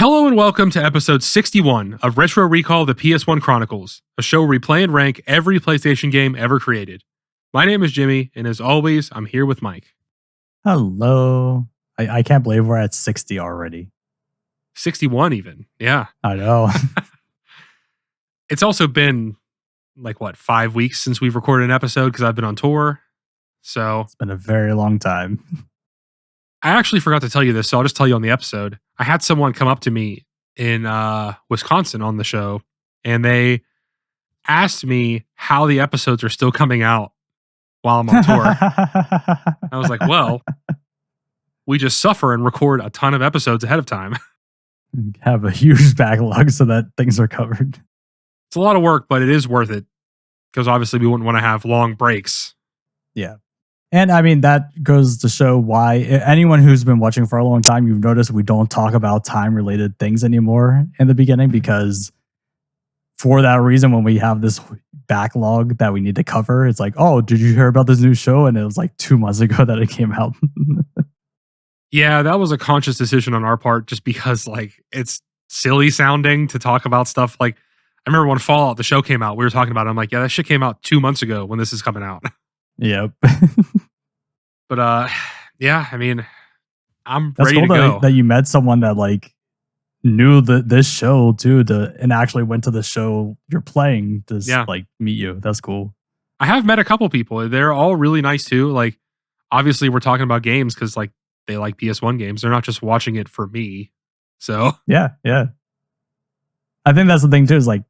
Hello and welcome to episode 61 of Retro Recall the PS1 Chronicles, a show where we play and rank every PlayStation game ever created. My name is Jimmy, and as always, I'm here with Mike. Hello. I can't believe we're at 60 already. 61 even, yeah. I know. It's also been, 5 weeks since we've recorded an episode because I've been on tour. So It's been a very long time. I actually forgot to tell you this, so I'll just tell you on the episode. I had someone come up to me in Wisconsin on the show, and they asked me how the episodes are still coming out while I'm on tour. I was like, well, we just suffer and record a ton of episodes ahead of time. Have a huge backlog so that things are covered. It's a lot of work, but it is worth it because obviously we wouldn't want to have long breaks. Yeah. And I mean, that goes to show why anyone who's been watching for a long time, you've noticed we don't talk about time related things anymore in the beginning, because for that reason, when we have this backlog that we need to cover, it's like, oh, did you hear about this new show? And it was like 2 months ago that it came out. Yeah, that was a conscious decision on our part just because it's silly sounding to talk about stuff. I remember when Fallout, the show came out, we were talking about it. I'm like, yeah, that shit came out 2 months ago when this is coming out. Yep. But yeah, I mean, I'm That's ready cool to go. that you met someone that knew this show too, and actually went to the show you're playing to meet you. That's cool. I have met a couple people. They're all really nice too. Obviously we're talking about games because they like PS1 games. They're not just watching it for me. So yeah. I think that's the thing too, is I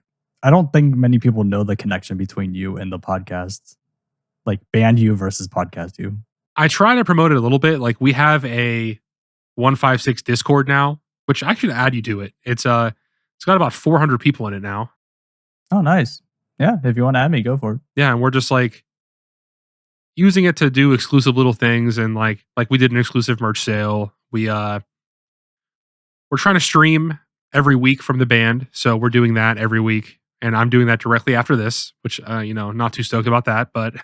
don't think many people know the connection between you and the podcast. Band you versus podcast you. I try to promote it a little bit. We have a 156 Discord now, which I should add you to it. It's got about 400 people in it now. Oh, nice. Yeah, if you want to add me, go for it. Yeah, and we're just using it to do exclusive little things, and like we did an exclusive merch sale. We're trying to stream every week from the band, so we're doing that every week. And I'm doing that directly after this, which, not too stoked about that, but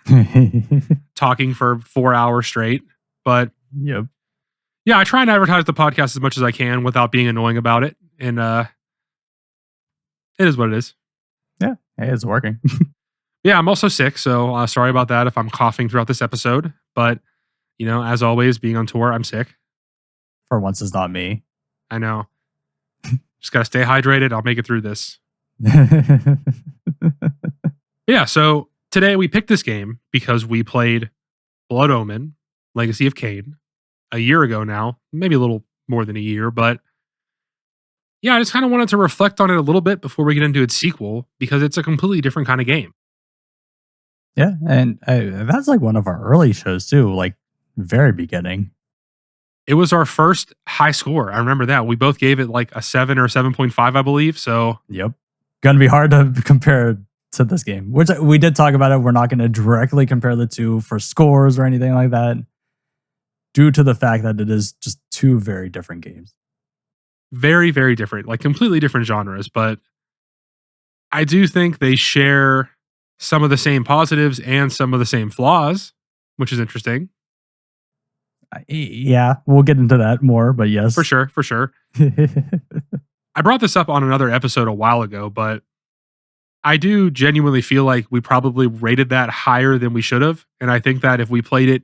talking for 4 hours straight. But yep. Yeah, I try and advertise the podcast as much as I can without being annoying about it. And it is what it is. Yeah, hey, it's working. Yeah, I'm also sick, so sorry about that if I'm coughing throughout this episode. But, as always, being on tour, I'm sick. For once, it's not me. I know. Just got to stay hydrated. I'll make it through this. Yeah, so today we picked this game because we played Blood Omen, Legacy of Kain, a year ago now, maybe a little more than a year, but yeah, I just kind of wanted to reflect on it a little bit before we get into its sequel because it's a completely different kind of game. Yeah, and that's one of our early shows too, very beginning. It was our first high score. I remember that. We both gave it a 7 or 7.5, I believe, so... Yep. Gonna be hard to compare to this game, which we did talk about it. We're not going to directly compare the two for scores or anything like that, due to the fact that it is just two very different games. Very, very different, completely different genres, but I do think they share some of the same positives and some of the same flaws, which is interesting. Yeah, we'll get into that more, but yes. For sure. I brought this up on another episode a while ago, but I do genuinely feel like we probably rated that higher than we should have. And I think that if we played it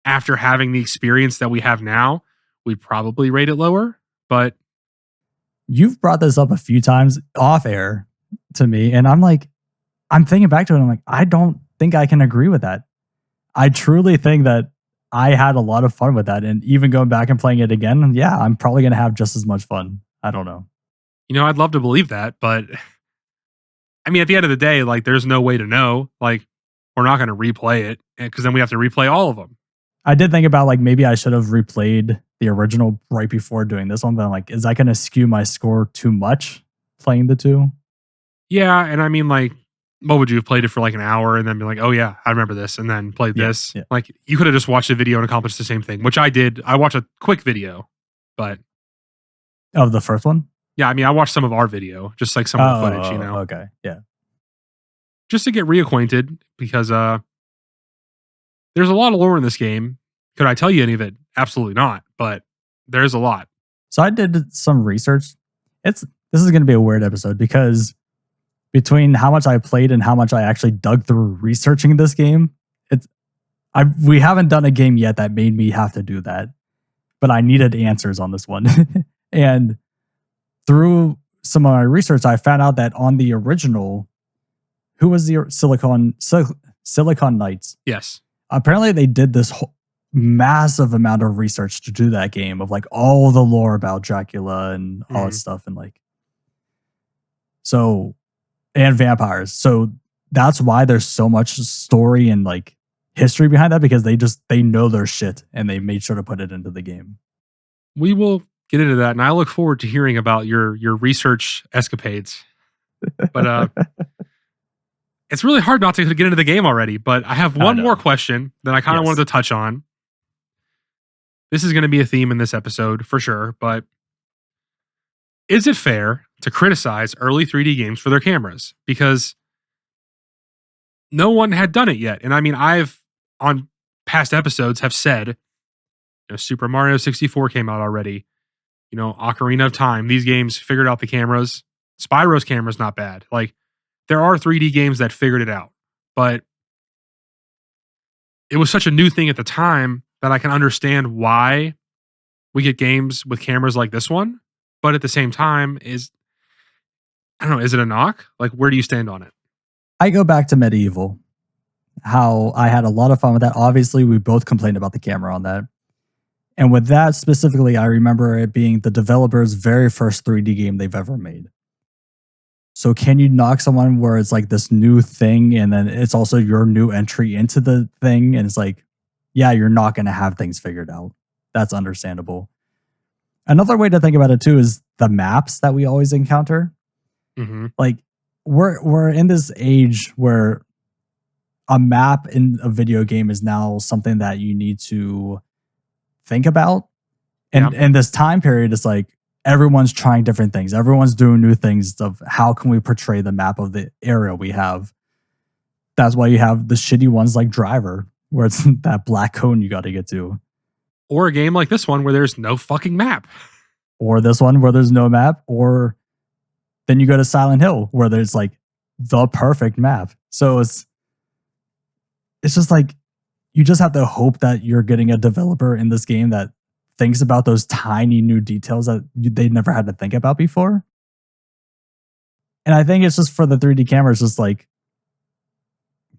after having the experience that we have now, we'd probably rate it lower. But you've brought this up a few times off air to me, and I'm thinking back to it, and I'm like, I don't think I can agree with that. I truly think that I had a lot of fun with that. And even going back and playing it again, yeah, I'm probably going to have just as much fun. I don't know. I'd love to believe that, but I mean, at the end of the day, there's no way to know. We're not going to replay it because then we have to replay all of them. I did think about maybe I should have replayed the original right before doing this one, but I'm is that going to skew my score too much playing the two? Yeah, and I mean, what would you have played it for an hour and then be like, oh yeah, I remember this, and then played this? Yeah. You could have just watched a video and accomplished the same thing, which I did. I watched a quick video, but... Of the first one? Yeah, I mean, I watched some of our video, just some of the footage, Okay, yeah. Just to get reacquainted, because there's a lot of lore in this game. Could I tell you any of it? Absolutely not, but there's a lot. So I did some research This is going to be a weird episode because between how much I played and how much I actually dug through researching this game, we haven't done a game yet that made me have to do that, but I needed answers on this one. And through some of my research, I found out that on the original, who was the Silicon Knights? Yes. Apparently, they did this whole massive amount of research to do that game of like all the lore about Dracula and all that stuff, and like and vampires. So that's why there's so much story and like history behind that, because they know their shit and they made sure to put it into the game. We will get into that, and I look forward to hearing about your research escapades. But it's really hard not to get into the game already. But I have one more question that I kind of wanted to touch on. This is going to be a theme in this episode for sure, but is it fair to criticize early 3D games for their cameras? Because no one had done it yet. And I mean, I've on past episodes have said, Super Mario 64 came out already. Ocarina of Time. These games figured out the cameras. Spyro's camera's not bad. Like, there are 3D games that figured it out. But it was such a new thing at the time that I can understand why we get games with cameras like this one. But at the same time, is it a knock? Like, where do you stand on it? I go back to Medieval. How I had a lot of fun with that. Obviously, we both complained about the camera on that. And with that specifically, I remember it being the developer's very first 3D game they've ever made. So can you knock someone where it's like this new thing and then it's also your new entry into the thing? And it's like, yeah, you're not going to have things figured out. That's understandable. Another way to think about it too is the maps that we always encounter. Mm-hmm. Like we're in this age where a map in a video game is now something that you need to think about. And this time period is like everyone's trying different things. Everyone's doing new things of how can we portray the map of the area we have. That's why you have the shitty ones like Driver, where it's that black cone you got to get to. Or a game like this one where there's no fucking map. Or this one where there's no map. Or then you go to Silent Hill where there's like the perfect map. So it's just like, you just have to hope that you're getting a developer in this game that thinks about those tiny new details that they never had to think about before. And I think it's just for the 3D camera, it's just like,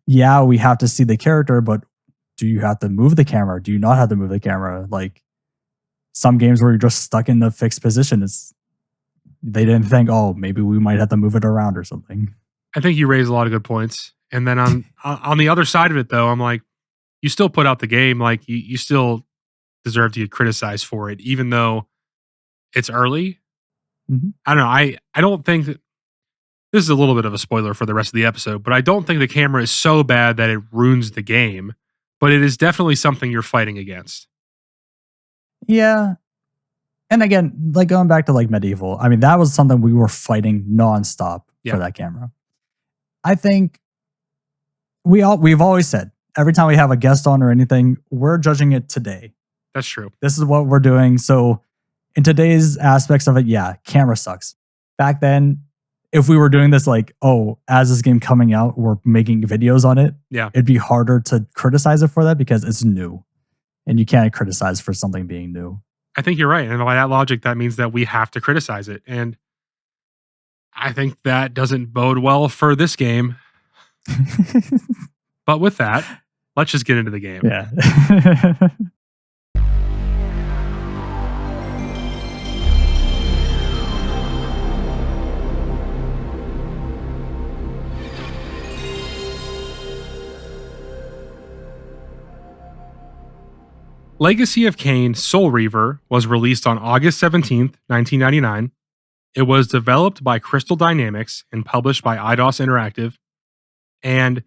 yeah, we have to see the character, but do you have to move the camera? Do you not have to move the camera? Like some games where you're just stuck in the fixed position, they didn't think, oh, maybe we might have to move it around or something. I think you raise a lot of good points. And then on the other side of it, though, I'm like, you still put out the game. Like, you still deserve to get criticized for it, even though it's early. Mm-hmm. I don't know. I don't think that this is a little bit of a spoiler for the rest of the episode, but I don't think the camera is so bad that it ruins the game, but it is definitely something you're fighting against. Yeah. And again, like going back to like Medieval, I mean, that was something we were fighting nonstop for that camera. I think we've always said, every time we have a guest on or anything, we're judging it today. That's true. This is what we're doing. So in today's aspects of it, yeah, camera sucks. Back then, if we were doing this like, oh, as this game coming out, we're making videos on it, it'd be harder to criticize it for that because it's new. And you can't criticize for something being new. I think you're right. And by that logic, that means that we have to criticize it. And I think that doesn't bode well for this game. But with that, let's just get into the game. Yeah. Legacy of Kain Soul Reaver was released on August 17th, 1999. It was developed by Crystal Dynamics and published by IDOS Interactive. And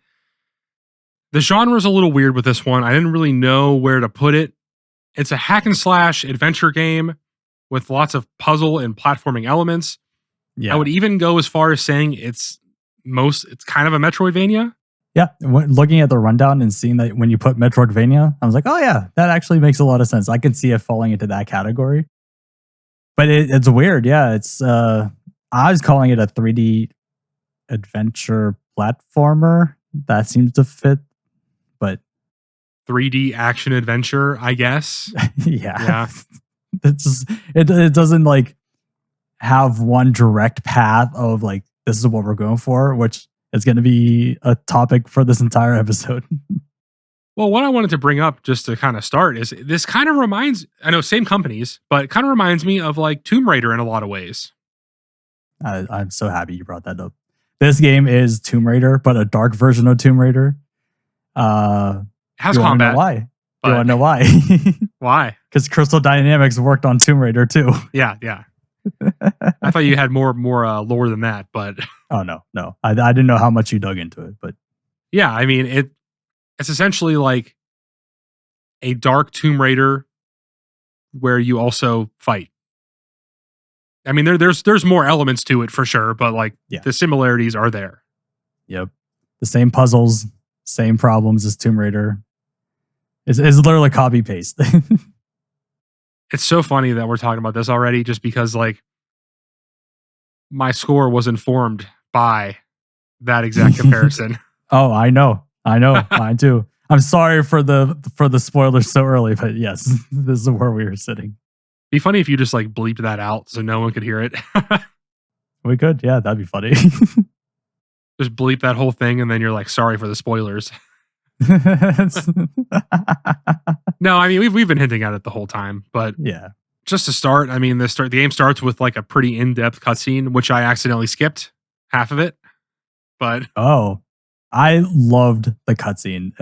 the genre is a little weird with this one. I didn't really know where to put it. It's a hack and slash adventure game with lots of puzzle and platforming elements. Yeah. I would even go as far as saying it's kind of a Metroidvania. Yeah, looking at the rundown and seeing that when you put Metroidvania, I was like, oh yeah, that actually makes a lot of sense. I can see it falling into that category. But it's weird. Yeah, it's I was calling it a 3D adventure platformer. That seems to fit, but 3D action adventure, I guess. yeah. Yeah. It doesn't like have one direct path of like this is what we're going for, which is going to be a topic for this entire episode. Well, what I wanted to bring up just to kind of start is this kind of reminds, I know same companies, but it kind of reminds me of like Tomb Raider in a lot of ways. I'm so happy you brought that up. This game is Tomb Raider, but a dark version of Tomb Raider. It has You want to combat. know why? You But want to know why? why? Because Crystal Dynamics worked on Tomb Raider too. Yeah, yeah. I thought you had more lore than that, but Oh no. I didn't know how much you dug into it, but yeah, I mean it's essentially like a dark Tomb Raider where you also fight. I mean, there's more elements to it for sure, but like Yeah. the similarities are there. yep, the same puzzles, same problems as Tomb Raider. It's literally copy paste. It's so funny that we're talking about this already, just because like my score was informed by that exact comparison. Oh, I know, mine too. I'm sorry for the spoilers so early, but yes, this is where we were sitting. Be funny if you just like bleeped that out so no one could hear it. We could, yeah, that'd be funny. Just bleep that whole thing and then you're like, sorry for the spoilers. No, I mean we've been hinting at it the whole time, but Yeah. just to start, I mean the game starts with like a pretty in-depth cutscene, which I accidentally skipped half of it. But Oh, I loved the cutscene.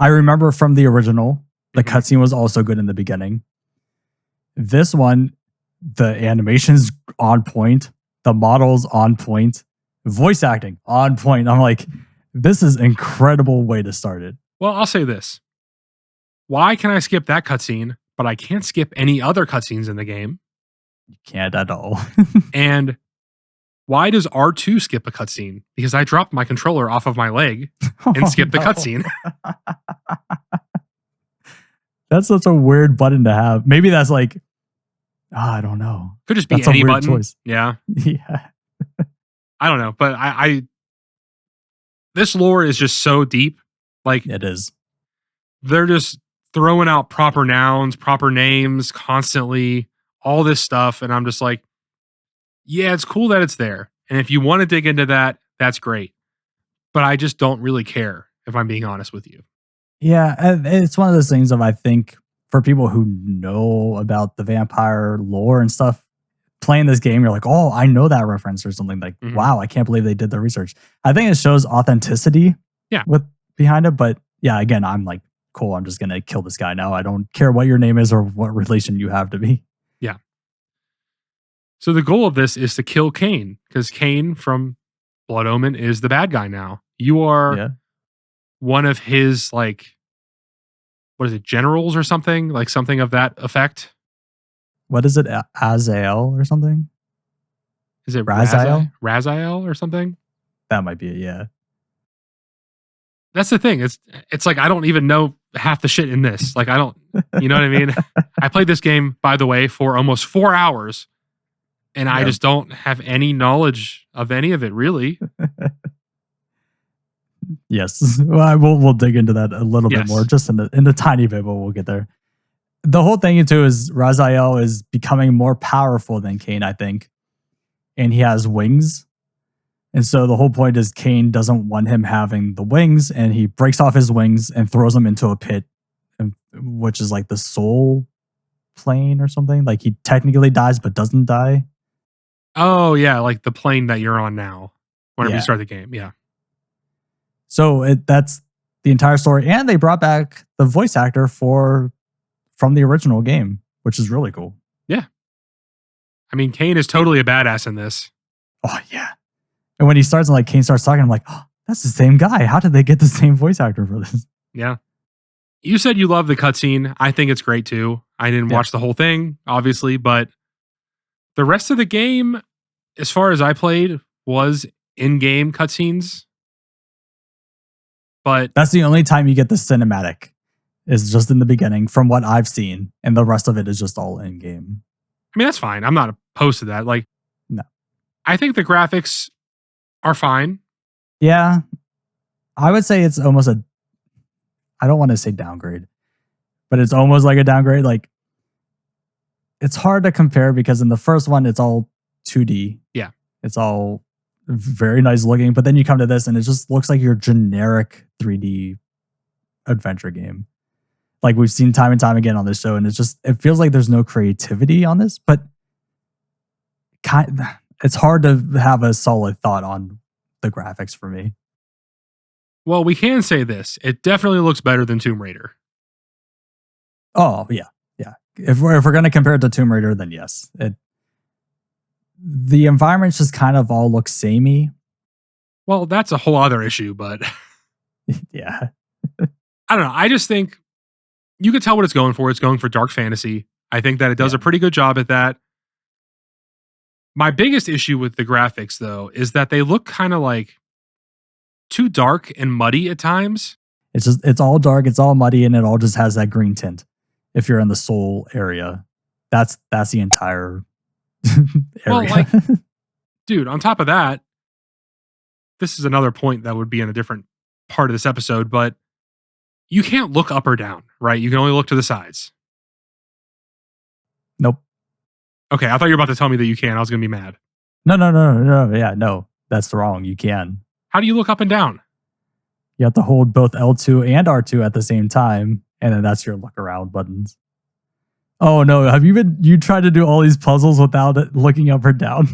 I remember from the original, the Mhm. cutscene was also good in the beginning. This one, the animation's on point, the models on point, voice acting on point. I'm like, this is incredible way to start it. well, I'll say this. Why can I skip that cutscene, but I can't skip any other cutscenes in the game? You can't at all. And why does R2 skip a cutscene? Because I dropped my controller off of my leg and skipped the no. cutscene. That's such a weird button to have. Maybe that's like, I don't know. Could just be That's a any weird button. choice. Yeah. Yeah. I don't know. But I this lore is just so deep. Like It is. they're just throwing out proper nouns, proper names constantly, all this stuff. And I'm just like, yeah, it's cool that it's there. And if you want to dig into that, that's great. But I just don't really care, if I'm being honest with you. Yeah, and it's one of those things of I think for people who know about the vampire lore and stuff, playing this game, you're like, oh, I know that reference or something like, Mhm. wow, I can't believe they did the research. I think it shows authenticity Yeah. with behind it. But yeah, again, I'm like, cool, I'm just gonna kill this guy now. I don't care what your name is or what relation you have to me. Yeah. So the goal of this is to kill Kain, because Kain from Blood Omen is the bad guy now. You are Yeah. one of his like what is it, generals or something? Like something of that effect. What is it? Azael or something? Is it Raziel? Raziel or something? That might be it, yeah. That's the thing. It's like I don't even know half the shit in this. Like I don't, you know what I mean? I played this game, by the way, for almost 4 hours, and I Yep. just don't have any knowledge of any of it, really. Yes. Well, we'll dig into that a little bit Yes. more, just in the tiny bit, but we'll get there. The whole thing too is Raziel is becoming more powerful than Kain, I think. And he has wings. And so the whole point is Kain doesn't want him having the wings, and he breaks off his wings and throws him into a pit, which is like the soul plane or something. Like he technically dies but doesn't die. Oh yeah, like the plane that you're on now. Whenever Yeah. you start the game, yeah. So that's the entire story. And they brought back the voice actor from the original game, which is really cool. I mean, Kain is totally a badass in this. Oh yeah. And when he starts and like Kain starts talking, I'm like, oh, that's the same guy. How did they get the same voice actor for this? Yeah. You said you love the cutscene. I think it's great too. I didn't Yeah. watch the whole thing, obviously, but the rest of the game, as far as I played, was in-game cutscenes. But That's the only time you get the cinematic is just in the beginning from what I've seen. And the rest of it is just all in game. I mean, that's fine. I'm not opposed to that. Like, No. I think the graphics are fine. Yeah. I would say it's almost I don't want to say downgrade, but it's almost like a downgrade. Like, it's hard to compare because in the first one, it's all 2D. Yeah. It's all very nice looking. But then you come to this and it just looks like your generic 3D adventure game. Like we've seen time and time again on this show. And it feels like there's no creativity on this, but it's hard to have a solid thought on the graphics for me. Well, we can say this. It definitely looks better than Tomb Raider. Oh, yeah. Yeah. If we're going to compare it to Tomb Raider, then yes. The environments just kind of all look samey. Well, that's a whole other issue, but Yeah. I don't know. I just think you could tell what it's going for. It's going for dark fantasy. I think that it does Yeah. a pretty good job at that. My biggest issue with the graphics, though, is that they look kind of like too dark and muddy at times. It's all dark, it's all muddy, and it all just has that green tint. If you're in the soul area, that's the entire area. Well, like, dude, on top of that, this is another point that would be in a different part of this episode, but you can't look up or down, right? You can only look to the sides. Nope. Okay, I thought you were about to tell me that you can. I was going to be mad. No. Yeah, no, that's wrong. You can. How do you look up and down? You have to hold both L2 and R2 at the same time, and then that's your look around buttons. Oh no, have you tried to do all these puzzles without it looking up or down?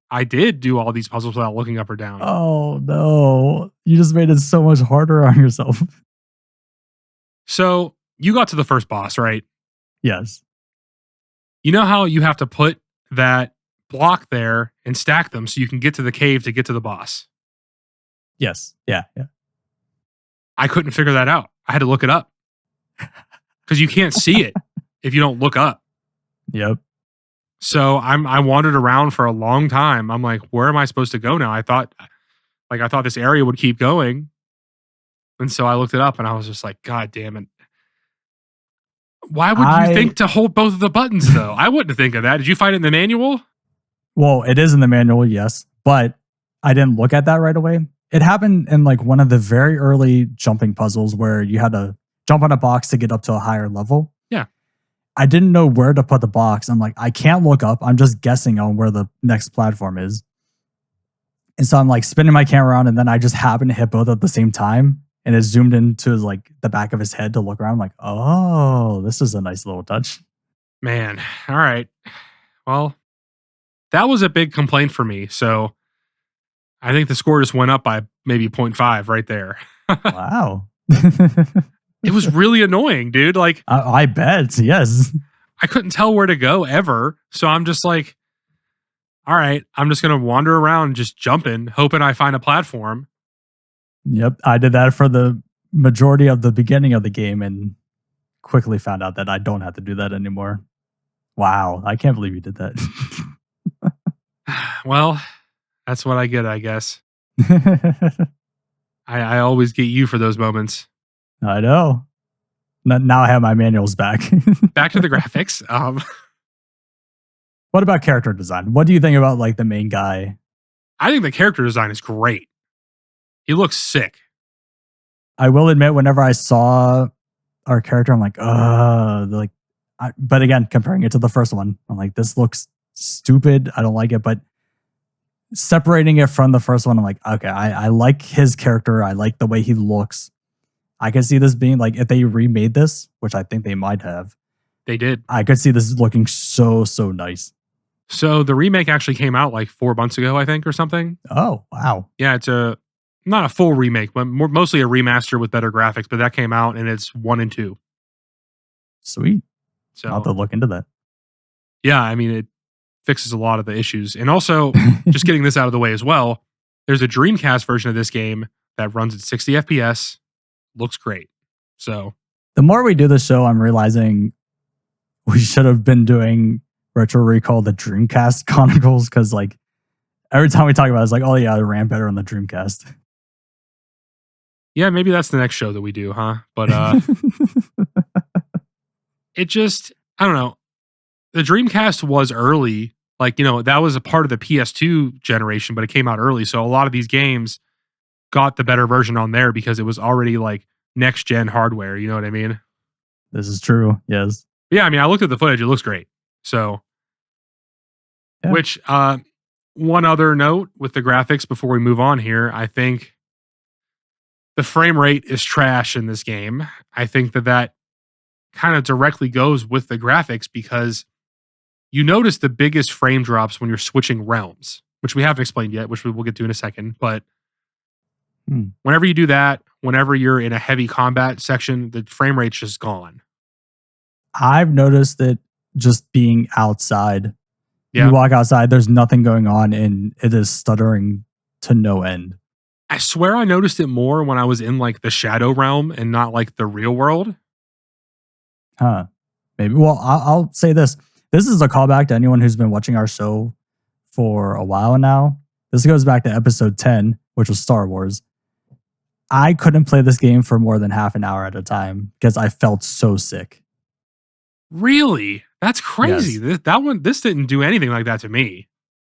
I did do all these puzzles without looking up or down. Oh no. You just made it so much harder on yourself. So you got to the first boss, right? Yes. You know how you have to put that block there and stack them so you can get to the cave to get to the boss? Yes. Yeah. I couldn't figure that out. I had to look it up because you can't see it if you don't look up. Yep. So I wandered around for a long time. I'm like, where am I supposed to go now? I thought this area would keep going. And so I looked it up and I was just like, God damn it. Why would you think to hold both of the buttons though? I wouldn't think of that. Did you find it in the manual? Well, it is in the manual, yes, but I didn't look at that right away. It happened in like one of the very early jumping puzzles where you had to jump on a box to get up to a higher level. Yeah. I didn't know where to put the box. I'm like, I can't look up. I'm just guessing on where the next platform is. And so I'm like spinning my camera around and then I just happened to hit both at the same time. And it zoomed into like the back of his head to look around. I'm like, oh, this is a nice little touch. Man. All right. Well, that was a big complaint for me. So I think the score just went up by maybe 0.5 right there. Wow. It was really annoying, dude. Like, I bet. Yes. I couldn't tell where to go ever. So I'm just like, all right, I'm just going to wander around just jumping, hoping I find a platform. Yep. I did that for the majority of the beginning of the game and quickly found out that I don't have to do that anymore. Wow. I can't believe you did that. Well, that's what I get, I guess. I always get you for those moments. I know. Now I have my manuals back. Back to the graphics. What about character design? What do you think about like the main guy? I think the character design is great. He looks sick. I will admit, whenever I saw our character, I'm like, but again, comparing it to the first one, I'm like, this looks stupid. I don't like it. But separating it from the first one, I'm like, okay, I like his character. I like the way he looks. I could see this being like, if they remade this, which I think they might have. They did. I could see this looking so nice. So the remake actually came out like 4 months ago, I think, or something. Oh, wow. Yeah, it's not a full remake, but mostly a remaster with better graphics. But that came out and it's 1 and 2. Sweet. So I'll have to look into that. Yeah, I mean, it fixes a lot of the issues. And also, just getting this out of the way as well, there's a Dreamcast version of this game that runs at 60 FPS. Looks great. So the more we do the show, I'm realizing we should have been doing Retro Recall the Dreamcast Chronicles, because like every time we talk about it, it's like, oh yeah, it ran better on the Dreamcast. Yeah, maybe that's the next show that we do, huh? But it just, I don't know. the Dreamcast was early. Like, that was a part of the PS2 generation, but it came out early. So a lot of these games got the better version on there because it was already like next gen hardware. You know what I mean? This is true. Yes. Yeah, I mean, I looked at the footage; it looks great. So, Yeah. which one other note with the graphics before we move on here, I think the frame rate is trash in this game. I think that kind of directly goes with the graphics because you notice the biggest frame drops when you're switching realms, which we haven't explained yet, which we will get to in a second. But whenever you do that, whenever you're in a heavy combat section, the frame rate's just gone. I've noticed it just being outside. Yeah. You walk outside, there's nothing going on, and it is stuttering to no end. I swear I noticed it more when I was in like the shadow realm and not like the real world. Huh. Maybe. Well, I'll say this. This is a callback to anyone who's been watching our show for a while now. This goes back to episode 10, which was Star Wars. I couldn't play this game for more than half an hour at a time because I felt so sick. Really? That's crazy. Yes. This didn't do anything like that to me.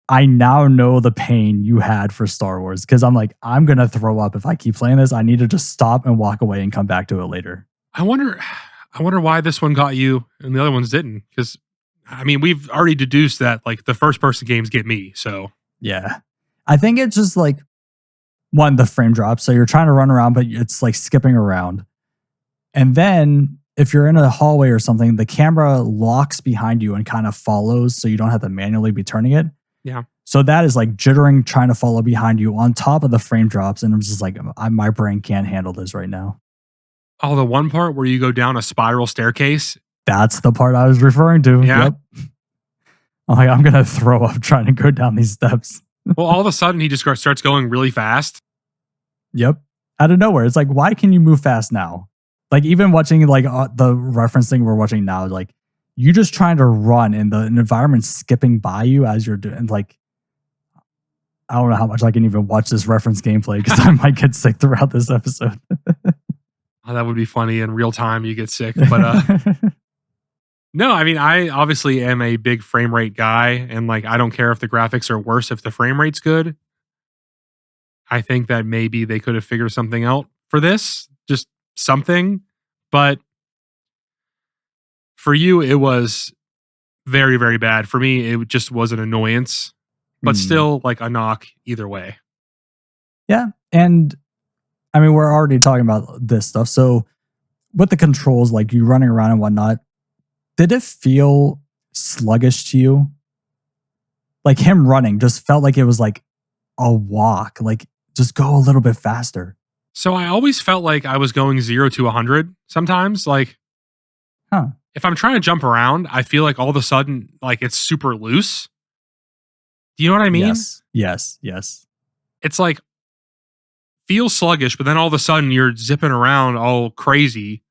I now know the pain you had for Star Wars because I'm like, I'm going to throw up if I keep playing this. I need to just stop and walk away and come back to it later. I wonder why this one got you and the other ones didn't. Because, I mean, we've already deduced that like the first person games get me. So, yeah. I think it's just like, one, the frame drop. So you're trying to run around, but it's like skipping around. And then if you're in a hallway or something, the camera locks behind you and kind of follows so you don't have to manually be turning it. Yeah. So that is like jittering, trying to follow behind you on top of the frame drops. And I'm just like, my brain can't handle this right now. Oh, the one part where you go down a spiral staircase. That's the part I was referring to. Yeah. Yep. I'm like, I'm going to throw up trying to go down these steps. Well, all of a sudden he just starts going really fast. Yep. Out of nowhere. It's like, why can you move fast now? Like even watching like the reference thing we're watching now, like you just trying to run and the environment skipping by you as you're doing. Like, I don't know how much I can even watch this reference gameplay because I might get sick throughout this episode. Oh, that would be funny in real time. You get sick, but no, I mean, I obviously am a big frame rate guy, and like I don't care if the graphics are worse if the frame rate's good. I think that maybe they could have figured something out for this, just something. But for you, it was very, very bad. For me, it just was an annoyance, but still like a knock either way. Yeah. And I mean, we're already talking about this stuff. So with the controls, like you running around and whatnot, did it feel sluggish to you? Like him running just felt like it was like a walk, like just go a little bit faster. So I always felt like I was going 0 to 100 sometimes. Like, if I'm trying to jump around, I feel like all of a sudden, like it's super loose. Do you know what I mean? Yes. It's like, feels sluggish, but then all of a sudden you're zipping around all crazy.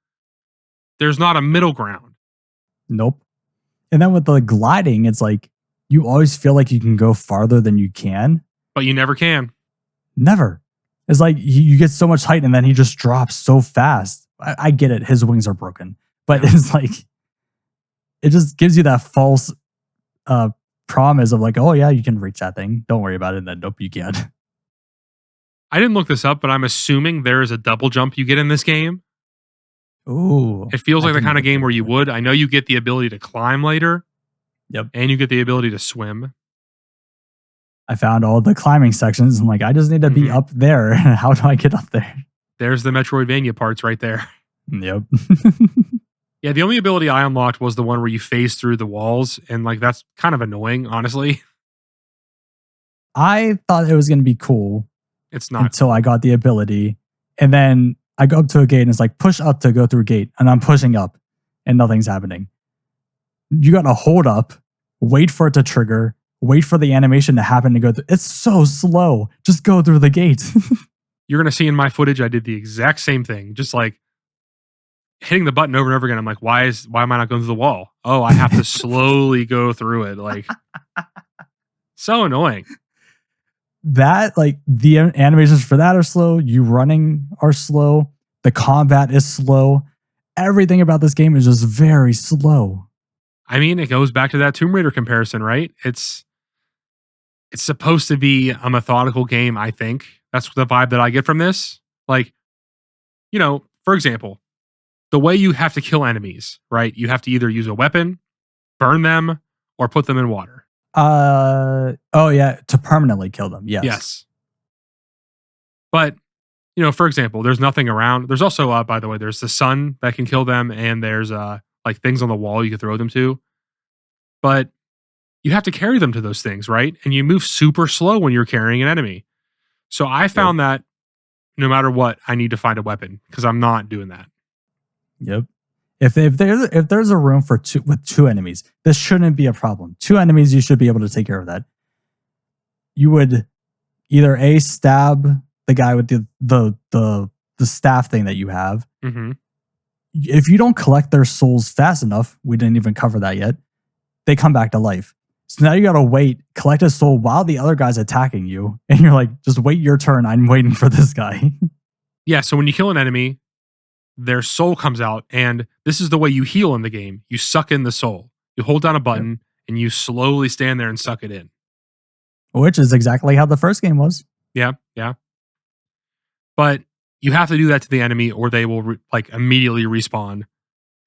There's not a middle ground. Nope. And then with the gliding, it's like you always feel like you can go farther than you can. But you never can. Never. It's like you get so much height and then he just drops so fast. I get it. His wings are broken. But it's like, it just gives you that false promise of like, oh yeah, you can reach that thing. Don't worry about it. And then nope, you can't. I didn't look this up, but I'm assuming there is a double jump you get in this game. Ooh. It feels like the kind of game where you would. I know you get the ability to climb later. Yep. And you get the ability to swim. I found all the climbing sections. I'm like, I just need to be up there. How do I get up there? There's the Metroidvania parts right there. Yep. Yeah, the only ability I unlocked was the one where you phase through the walls. And like, that's kind of annoying, honestly. I thought it was going to be cool. It's not. Until I got the ability. And then I go up to a gate and it's like, push up to go through gate. And I'm pushing up and nothing's happening. You got to hold up, wait for it to trigger, wait for the animation to happen to go through. It's so slow. Just go through the gate. You're going to see in my footage, I did the exact same thing. Just like hitting the button over and over again. I'm like, why am I not going through the wall? Oh, I have to slowly go through it. Like, so annoying. That, like, the animations for that are slow. You running are slow. The combat is slow. Everything about this game is just very slow. I mean, it goes back to that Tomb Raider comparison, right? It's supposed to be a methodical game, I think. That's the vibe that I get from this. Like, for example, the way you have to kill enemies, right? You have to either use a weapon, burn them, or put them in water. Oh yeah, to permanently kill them. Yes. Yes. But, for example, there's nothing around. There's also, by the way, there's the sun that can kill them, and there's like things on the wall you can throw them to. But you have to carry them to those things, right? And you move super slow when you're carrying an enemy. So I found that no matter what, I need to find a weapon because I'm not doing that. Yep. If there's a room for two enemies, this shouldn't be a problem. Two enemies, you should be able to take care of that. You would either stab the guy with the staff thing that you have. Mm-hmm. If you don't collect their souls fast enough, we didn't even cover that yet, they come back to life. So now you gotta wait, collect a soul while the other guy's attacking you, and you're like, just wait your turn. I'm waiting for this guy. Yeah. So when you kill an enemy, their soul comes out, and this is the way you heal in the game. You suck in the soul. You hold down a button, and you slowly stand there and suck it in. Which is exactly how the first game was. Yeah, yeah. But you have to do that to the enemy, or they will immediately respawn,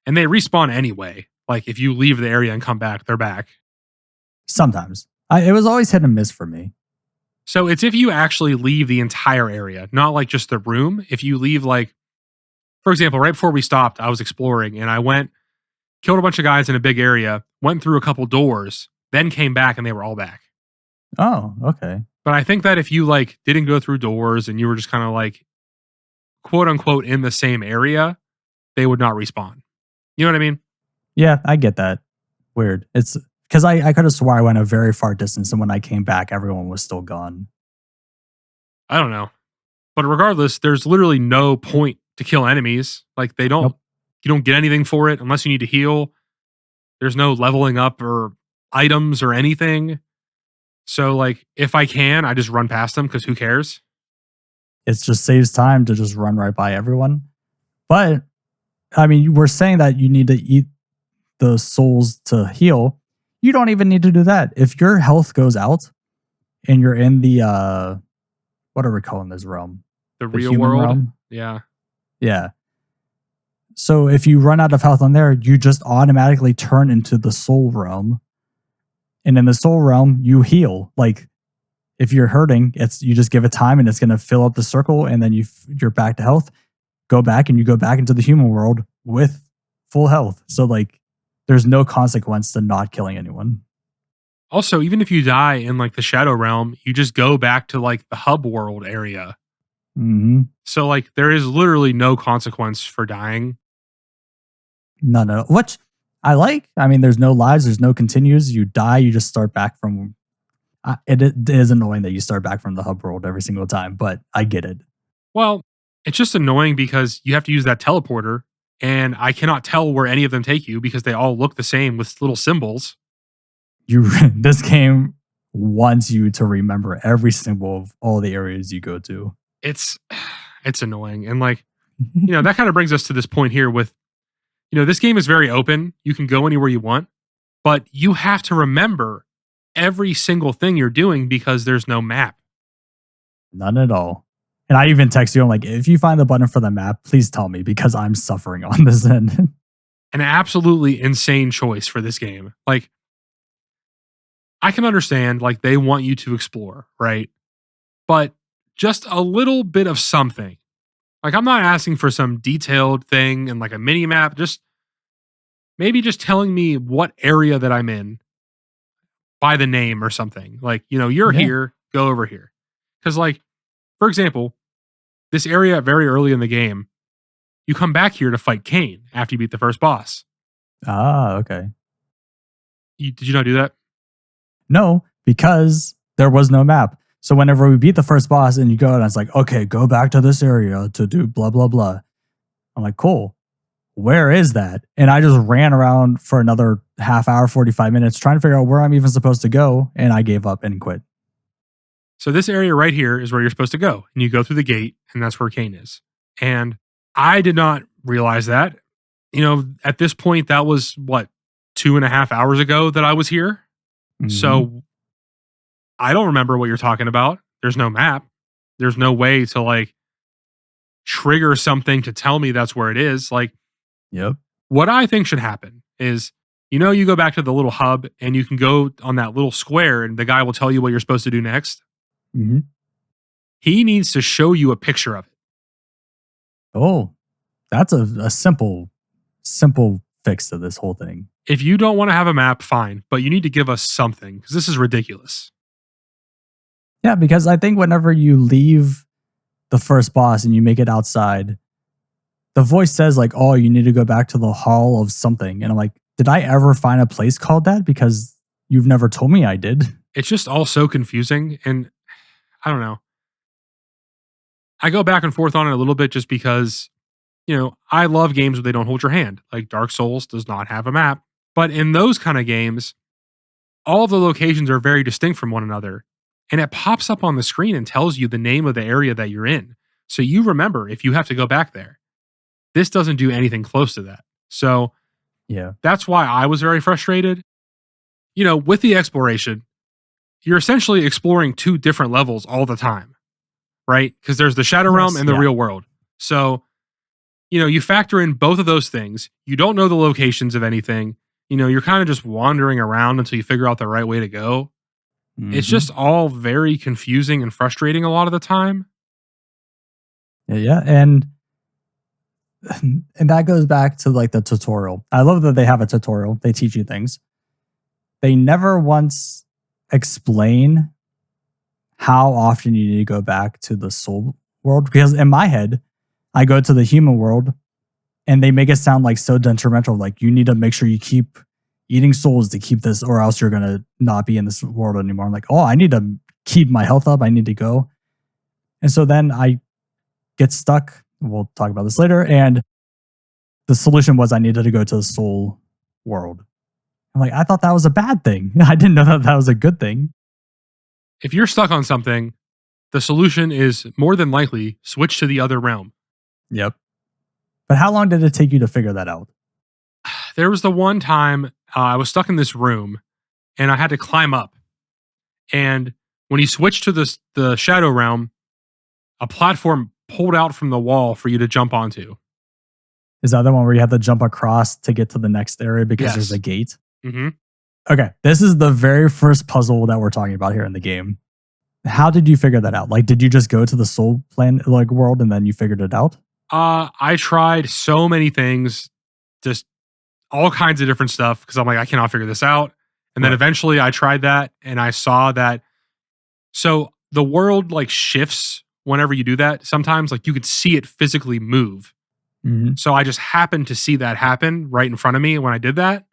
and they respawn anyway. Like if you leave the area and come back, they're back. Sometimes it was always hit and miss for me. So it's if you actually leave the entire area, not like just the room. If you leave, for example, right before we stopped, I was exploring and I went, killed a bunch of guys in a big area, went through a couple doors, then came back and they were all back. Oh, okay. But I think that if you didn't go through doors and you were just kind of quote unquote in the same area, they would not respawn. You know what I mean? Yeah, I get that. Weird. It's because I could have swore I went a very far distance and when I came back, everyone was still gone. I don't know. But regardless, there's literally no point to kill enemies. You don't get anything for it unless you need to heal. There's no leveling up or items or anything. So if I can, I just run past them because who cares? It just saves time to just run right by everyone. But I mean, we're saying that you need to eat the souls to heal. You don't even need to do that. If your health goes out and you're in the what are we calling this realm? The real world. Realm? Yeah. Yeah. So if you run out of health on there, you just automatically turn into the soul realm. And in the soul realm, you heal. Like if you're hurting, you just give it time and it's going to fill up the circle and then you're back to health. Go back and you go back into the human world with full health. So there's no consequence to not killing anyone. Also, even if you die in the shadow realm, you just go back to the hub world area. Mm-hmm. So there is literally no consequence for dying. No. Which I like. I mean, there's no lives, there's no continues. You die, you just start back from. It is annoying that you start back from the hub world every single time, but I get it. Well, it's just annoying because you have to use that teleporter, and I cannot tell where any of them take you because they all look the same with little symbols. This game wants you to remember every symbol of all the areas you go to. It's annoying. And that kind of brings us to this point here with, this game is very open. You can go anywhere you want, but you have to remember every single thing you're doing because there's no map. None at all. And I even text you, I'm like, if you find the button for the map, please tell me because I'm suffering on this end. An absolutely insane choice for this game. I can understand, they want you to explore, right? But just a little bit of something. I'm not asking for some detailed thing and a mini map. Just maybe just telling me what area that I'm in by the name or something. You're here, go over here. Because, for example, this area very early in the game, you come back here to fight Kain after you beat the first boss. Ah, okay. Did you not do that? No, because there was no map. So whenever we beat the first boss and you go and it's like, okay, go back to this area to do blah, blah, blah. I'm like, cool. Where is that? And I just ran around for another half hour, 45 minutes trying to figure out where I'm even supposed to go. And I gave up and quit. So this area right here is where you're supposed to go. And you go through the gate and that's where Kain is. And I did not realize that. At this point, that was 2.5 hours ago that I was here. Mhm. So I don't remember what you're talking about. There's no map. There's no way to like trigger something to tell me that's where it is. Like, Yep. what I think should happen is, you go back to the little hub and you can go on that little square and the guy will tell you what you're supposed to do next. Mhm. He needs to show you a picture of it. Oh, that's a simple fix to this whole thing. If you don't want to have a map, fine, but you need to give us something because this is ridiculous. Yeah, because I think whenever you leave the first boss and you make it outside, the voice says like, "Oh, you need to go back to the hall of something." And I'm like, "Did I ever find a place called that? Because you've never told me I did." It's just all so confusing. And I don't know. I go back and forth on it a little bit just because, I love games where they don't hold your hand. Like Dark Souls does not have a map. But in those kind of games, all of the locations are very distinct from one another. And it pops up on the screen and tells you the name of the area that you're in. So you remember if you have to go back there. This doesn't do anything close to that. So Yeah. that's why I was very frustrated. With the exploration, you're essentially exploring two different levels all the time, right? Because there's the Shadow Realm Yes. and the Yeah. real world. So, you factor in both of those things. You don't know the locations of anything. You're kind of just wandering around until you figure out the right way to go. It's Mhm. just all very confusing and frustrating a lot of the time. Yeah, yeah, and that goes back to like the tutorial. I love that they have a tutorial. They teach you things. They never once explain how often you need to go back to the soul world because in my head, I go to the human world and they make it sound like so detrimental. Like you need to make sure you keep eating souls to keep this, or else you're gonna not be in this world anymore. I'm like, oh, I need to keep my health up. I need to go. And so then I get stuck. We'll talk about this later. And the solution was I needed to go to the soul world. I'm like, I thought that was a bad thing. I didn't know that that was a good thing. If you're stuck on something, the solution is more than likely switch to the other realm. Yep. But how long did it take you to figure that out? There was the one time I was stuck in this room and I had to climb up. And when you switch to the Shadow Realm, a platform pulled out from the wall for you to jump onto. Is that the one where you have to jump across to get to the next area because there's a Yes. gate? Hmm. Okay, this is the very first puzzle that we're talking about here in the game. How did you figure that out? Like, did you just go to the soul planet like world and then you figured it out? I tried so many things, just all kinds of different stuff because I'm like, I cannot figure this out. And then Right. eventually I tried that and I saw that. So the world like shifts whenever you do that. Sometimes like you could see it physically move. Hmm. So I just happened to see that happen right in front of me when I did that.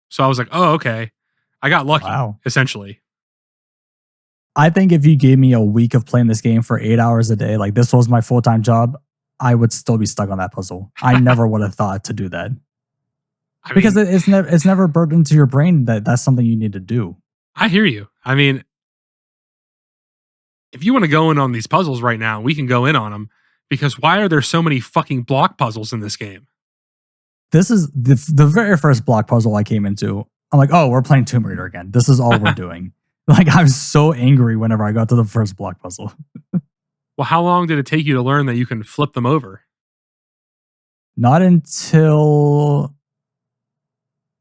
So I was like, oh, okay. I got lucky, Wow. essentially. I think if you gave me a week of playing this game for 8 hours a day, like this was my full time job, I would still be stuck on that puzzle. I never would have thought to do that I because mean, it's never burnt into your brain that that's something you need to do. I hear you. I mean, if you want to go in on these puzzles right now, we can go in on them because why are there so many fucking block puzzles in this game? This is the very first block puzzle I came into. I'm like, oh, we're playing Tomb Raider again. This is all we're doing. Like, I'm so angry whenever I got to the first block puzzle. Well, how long did it take you to learn that you can flip them over? Not until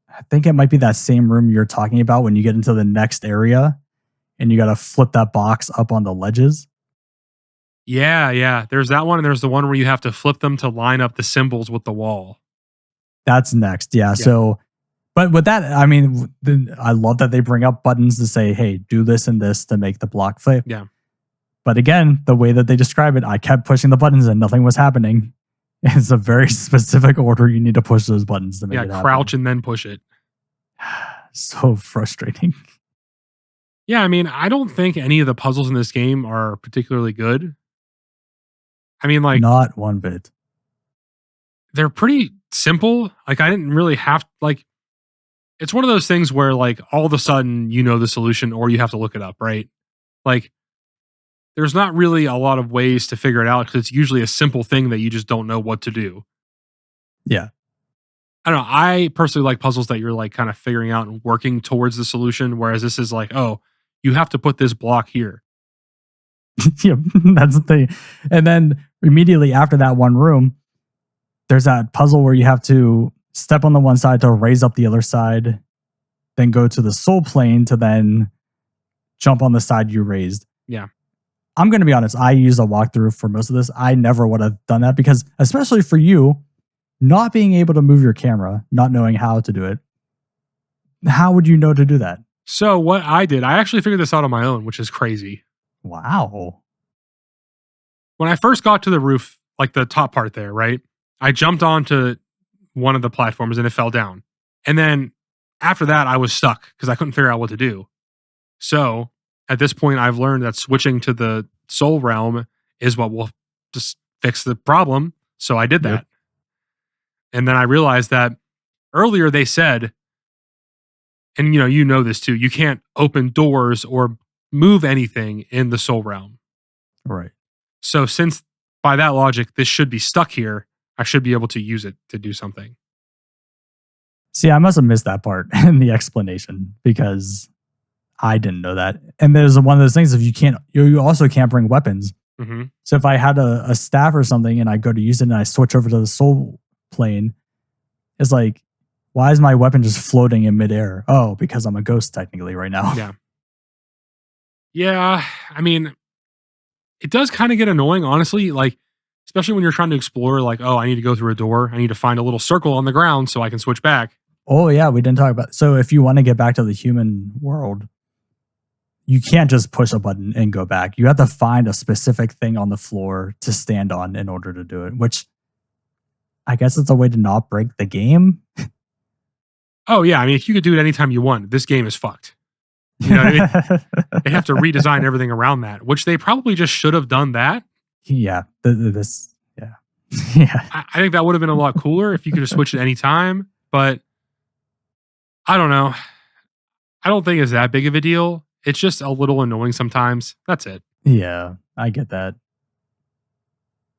I think it might be that same room you're talking about when you get into the next area and you got to flip that box up on the ledges. Yeah, yeah. There's that one, and there's the one where you have to flip them to line up the symbols with the wall. That's next. Yeah. Yeah. So, but with that, I mean, I love that they bring up buttons to say, hey, do this and this to make the block flip. Yeah. But again, the way that they describe it, I kept pushing the buttons and nothing was happening. It's a very specific order you need to push those buttons to make Yeah, it happen. crouch and then push it. So frustrating. Yeah, I mean, I don't think any of the puzzles in this game are particularly good. I mean, like, Not one bit. they're pretty simple. Like, I didn't really have, like, it's one of those things where, like, all of a sudden you know the solution or you have to look it up, right? Like, there's not really a lot of ways to figure it out because it's usually a simple thing that you just don't know what to do. Yeah. I don't know. I personally like puzzles that you're like kind of figuring out and working towards the solution, whereas this is like, oh, you have to put this block here. Yeah, that's the thing. And then immediately after that one room, there's that puzzle where you have to step on the one side to raise up the other side, then go to the soul plane to then jump on the side you raised. Yeah. I'm going to be honest. I used a walkthrough for most of this. I never would have done that because, especially for you, not being able to move your camera, not knowing how to do it, how would you know to do that? So what I did, I actually figured this out on my own, which is crazy. Wow. When I first got to the roof, like the top part there, right? I jumped onto one of the platforms and it fell down. And then after that, I was stuck because I couldn't figure out what to do. So at this point, I've learned that switching to the soul realm is what will just fix the problem. So I did that. Yep. And then I realized that earlier they said, and you know this too, you can't open doors or move anything in the soul realm. Right. So since by that logic, this should be stuck here, I should be able to use it to do something. See, I must have missed that part in the explanation because I didn't know that. And there's one of those things if you also can't bring weapons. Mm-hmm. So if I had a staff or something and I go to use it and I switch over to the soul plane, it's like, why is my weapon just floating in midair? Oh, because I'm a ghost technically right now. Yeah. Yeah. I mean, it does kind of get annoying, honestly. Like, especially when you're trying to explore, like, oh, I need to go through a door. I need to find a little circle on the ground so I can switch back. Oh, yeah. We didn't talk about. So if you want to get back to the human world, you can't just push a button and go back. You have to find a specific thing on the floor to stand on in order to do it, which I guess it's a way to not break the game. Oh, yeah. I mean, if you could do it anytime you want, this game is fucked. You know what I mean? They have to redesign everything around that, which they probably just should have done that. Yeah. Yeah. Yeah. I think that would have been a lot cooler if you could have switched at any time, but I don't know. I don't think it's that big of a deal. It's just a little annoying sometimes. That's it. Yeah, I get that.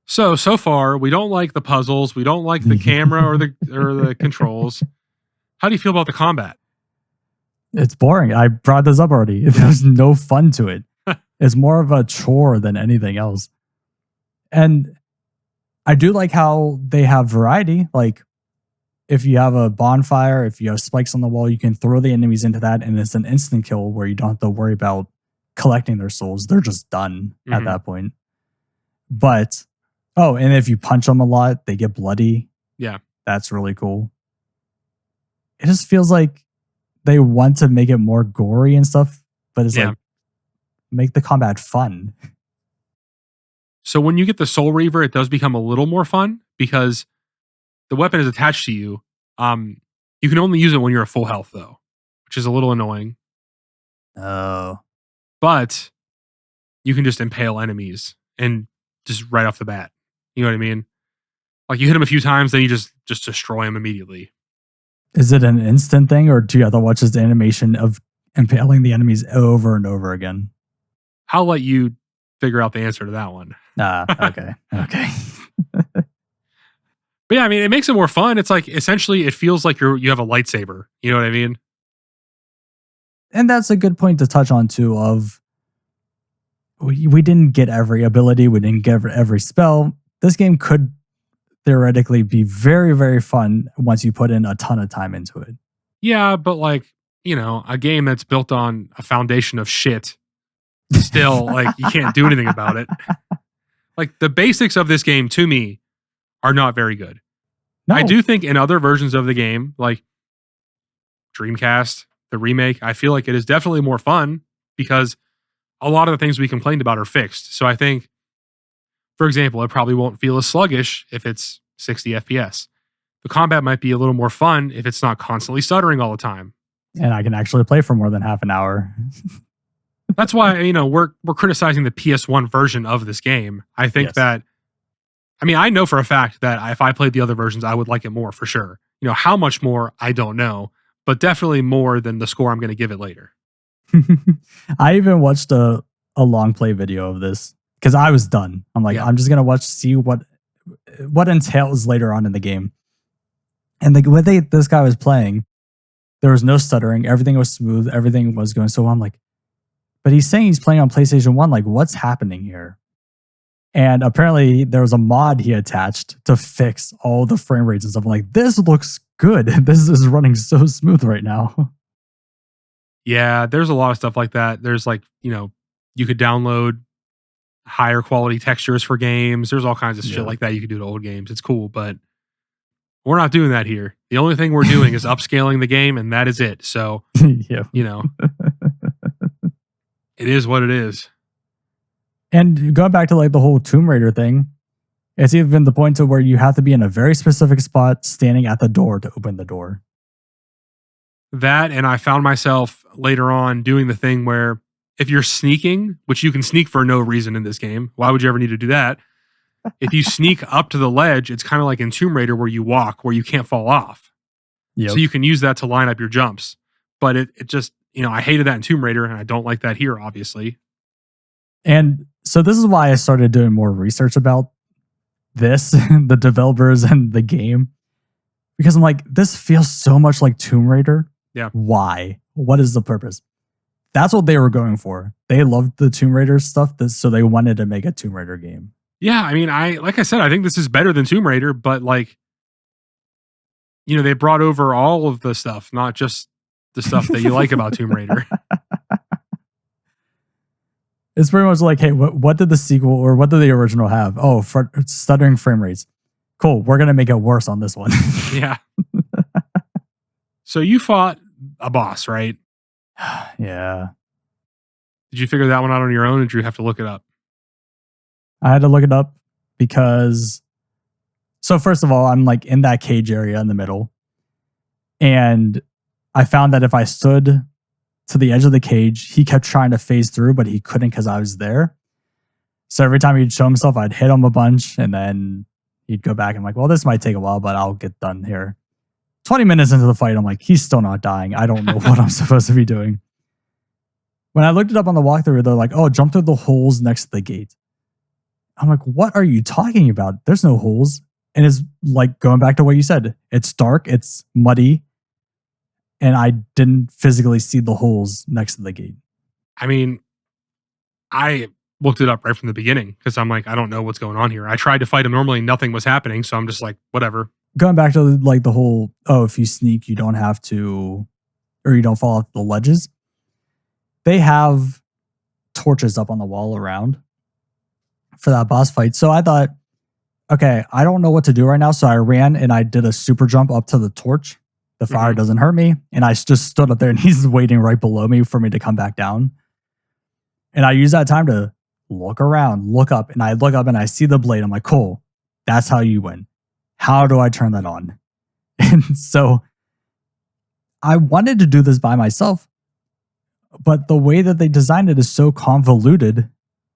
So far, we don't like the puzzles. We don't like the camera or the controls. How do you feel about the combat? It's boring. I brought this up already. There's no fun to it. It's more of a chore than anything else. And I do like how they have variety. Like, if you have a bonfire, if you have spikes on the wall, you can throw the enemies into that and it's an instant kill where you don't have to worry about collecting their souls. They're just done at that point. But, and if you punch them a lot, they get bloody. Yeah. That's really cool. It just feels like they want to make it more gory and stuff, but it's like, make the combat fun. So when you get the Soul Reaver, it does become a little more fun because the weapon is attached to you. You can only use it when you're at full health, though, which is a little annoying. Oh. But you can just impale enemies and just right off the bat. You know what I mean? Like you hit them a few times, then you just destroy them immediately. Is it an instant thing, or do you have to watch this animation of impaling the enemies over and over again? I'll let you figure out the answer to that one. Okay. Okay. But yeah, I mean, it makes it more fun. It's like essentially, it feels like you have a lightsaber. You know what I mean? And that's a good point to touch on too. Of we didn't get every ability, we didn't get every spell. This game could theoretically be very, very fun once you put in a ton of time into it. Yeah, but like a game that's built on a foundation of shit. Still, like you can't do anything about it. Like the basics of this game to me are not very good. No. I do think in other versions of the game, like Dreamcast, the remake, I feel like it is definitely more fun because a lot of the things we complained about are fixed. So I think, for example, it probably won't feel as sluggish if it's 60 FPS. The combat might be a little more fun if it's not constantly stuttering all the time. And I can actually play for more than half an hour. That's why, we're criticizing the PS1 version of this game. I think that, I know for a fact that if I played the other versions, I would like it more for sure. How much more, I don't know, but definitely more than the score I'm going to give it later. I even watched a long play video of this because I was done. I'm like, I'm just going to see what entails later on in the game. And the way this guy was playing, there was no stuttering. Everything was smooth. Everything was going so well. I'm like, but he's saying he's playing on PlayStation 1. Like, what's happening here? And apparently there was a mod he attached to fix all the frame rates and stuff. I'm like, this looks good. This is running so smooth right now. Yeah, there's a lot of stuff like that. There's like, you could download higher quality textures for games. There's all kinds of shit like that you could do to old games. It's cool, but we're not doing that here. The only thing we're doing is upscaling the game, and that is it. So, Yeah. it is what it is. And going back to like the whole Tomb Raider thing, it's even the point to where you have to be in a very specific spot standing at the door to open the door. That, and I found myself later on doing the thing where if you're sneaking, which you can sneak for no reason in this game, why would you ever need to do that? If you sneak up to the ledge, it's kind of like in Tomb Raider where you walk, where you can't fall off. Yep. So you can use that to line up your jumps. But it just, I hated that in Tomb Raider, and I don't like that here, obviously. And so this is why I started doing more research about this, the developers and the game. Because I'm like, this feels so much like Tomb Raider. Yeah. Why? What is the purpose? That's what they were going for. They loved the Tomb Raider stuff, so they wanted to make a Tomb Raider game. Yeah, I mean, like I said, I think this is better than Tomb Raider, but like, they brought over all of the stuff, not just the stuff that you like about Tomb Raider. It's pretty much like, hey, what did the sequel or what did the original have? Oh, stuttering frame rates. Cool, we're going to make it worse on this one. Yeah. So you fought a boss, right? Yeah. Did you figure that one out on your own, or did you have to look it up? I had to look it up because, so first of all, I'm like in that cage area in the middle. And I found that if I stood to the edge of the cage, he kept trying to phase through, but he couldn't because I was there. So every time he'd show himself, I'd hit him a bunch and then he'd go back. I'm like, well, this might take a while, but I'll get done here. 20 minutes into the fight, I'm like, he's still not dying. I don't know what I'm supposed to be doing. When I looked it up on the walkthrough, they're like, oh, jump through the holes next to the gate. I'm like, what are you talking about? There's no holes. And it's like going back to what you said. It's dark, it's muddy, and I didn't physically see the holes next to the gate. I mean, I looked it up right from the beginning because I'm like, I don't know what's going on here. I tried to fight him normally, nothing was happening, so I'm just like, whatever. Going back to like the whole, oh, if you sneak, you don't have to, or you don't fall off the ledges. They have torches up on the wall around for that boss fight. So I thought, okay, I don't know what to do right now. So I ran and I did a super jump up to the torch. The fire doesn't hurt me. And I just stood up there and he's waiting right below me for me to come back down. And I use that time to look around, look up, and I look up and I see the blade. I'm like, cool, that's how you win. How do I turn that on? And so I wanted to do this by myself, but the way that they designed it is so convoluted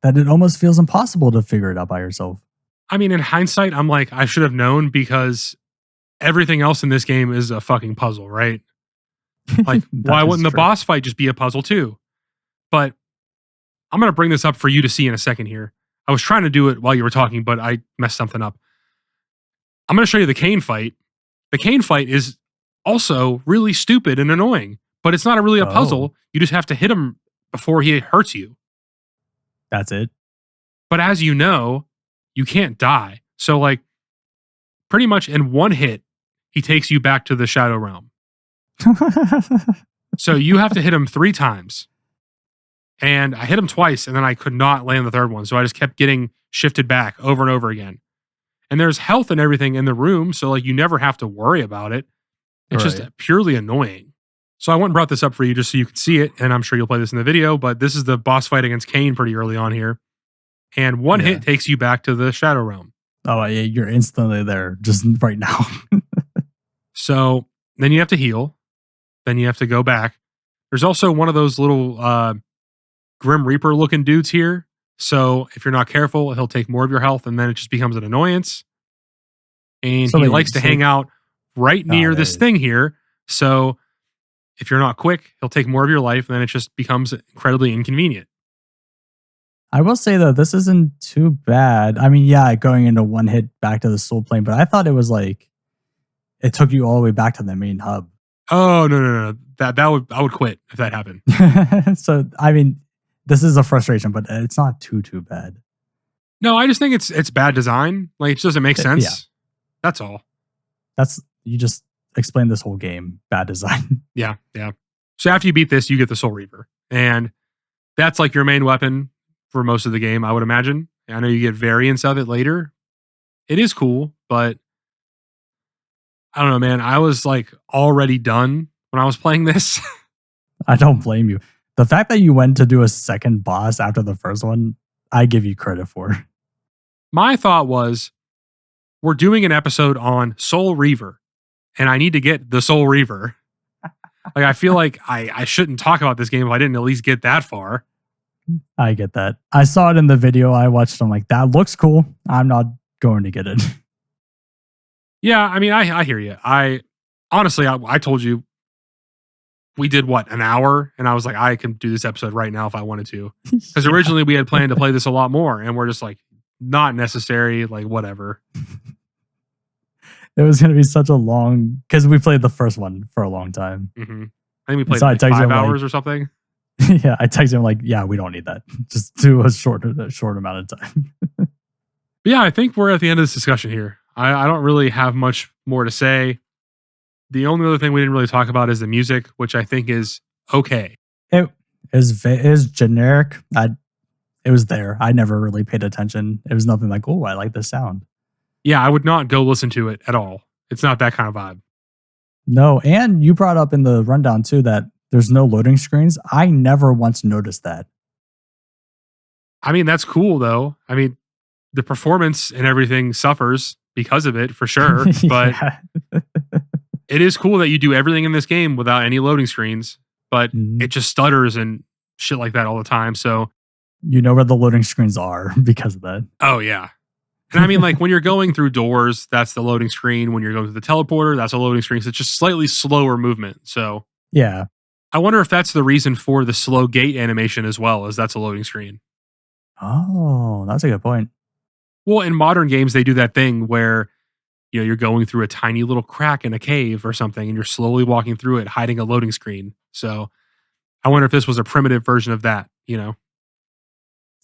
that it almost feels impossible to figure it out by yourself. I mean, in hindsight, I'm like, I should have known because everything else in this game is a fucking puzzle, right? Like, why wouldn't the boss fight just be a puzzle too? But I'm going to bring this up for you to see in a second here. I was trying to do it while you were talking, but I messed something up. I'm going to show you the Kain fight. The Kain fight is also really stupid and annoying, but it's not really a puzzle. You just have to hit him before he hurts you. That's it. But as you know, you can't die. So like pretty much in one hit, he takes you back to the Shadow Realm. So you have to hit him 3 times. And I hit him twice and then I could not land the third one. So I just kept getting shifted back over and over again. And there's health and everything in the room. So like you never have to worry about it. It's just purely annoying. So I went and brought this up for you just so you could see it. And I'm sure you'll play this in the video, but this is the boss fight against Kain pretty early on here. And one hit takes you back to the Shadow Realm. Oh, yeah, you're instantly there just right now. So then you have to heal. Then you have to go back. There's also one of those little Grim Reaper looking dudes here. So if you're not careful, he'll take more of your health and then it just becomes an annoyance. And so he likes to hang out right near this thing here. So if you're not quick, he'll take more of your life and then it just becomes incredibly inconvenient. I will say though, this isn't too bad. I mean, yeah, going into one hit back to the soul plane, but I thought it was it took you all the way back to the main hub. Oh no. I would quit if that happened. So I mean, this is a frustration, but it's not too bad. No, I just think it's bad design. Like, it just doesn't make sense. Yeah. That's all. You just explained this whole game. Bad design. Yeah. So after you beat this, you get the Soul Reaver. And that's like your main weapon for most of the game, I would imagine. I know you get variants of it later. It is cool, but I don't know, man. I was like already done when I was playing this. I don't blame you. The fact that you went to do a second boss after the first one, I give you credit for. My thought was, we're doing an episode on Soul Reaver, and I need to get the Soul Reaver. Like, I feel like I shouldn't talk about this game if I didn't at least get that far. I get that. I saw it in the video I watched. I'm like, that looks cool. I'm not going to get it. Yeah, I mean, I hear you. Honestly, I told you we did what, an hour, and I was like, I can do this episode right now if I wanted to. Because originally we had planned to play this a lot more, and we're just like, not necessary, like whatever. It was going to be such a long, because we played the first one for a long time. Mm-hmm. I think we played So I like texted 5 him, hours or something. Yeah, I texted him like, yeah, we don't need that. Just do a short amount of time. But yeah, I think we're at the end of this discussion here. I don't really have much more to say. The only other thing we didn't really talk about is the music, which I think is okay. It is generic. It was there. I never really paid attention. It was nothing like, oh, I like the sound. Yeah, I would not go listen to it at all. It's not that kind of vibe. No, and you brought up in the rundown too that there's no loading screens. I never once noticed that. I mean, that's cool though. I mean, the performance and everything suffers because of it for sure, but it is cool that you do everything in this game without any loading screens, but it just stutters and shit like that all the time. So you know where the loading screens are because of that. Oh yeah. And I mean, like when you're going through doors, that's the loading screen. When you're going to the teleporter, that's a loading screen. So it's just slightly slower movement. So yeah, I wonder if that's the reason for the slow gate animation as well, as that's a loading screen. Oh, that's a good point. Well, in modern games, they do that thing where, you know, you're going through a tiny little crack in a cave or something, and you're slowly walking through it, hiding a loading screen. So I wonder if this was a primitive version of that, you know?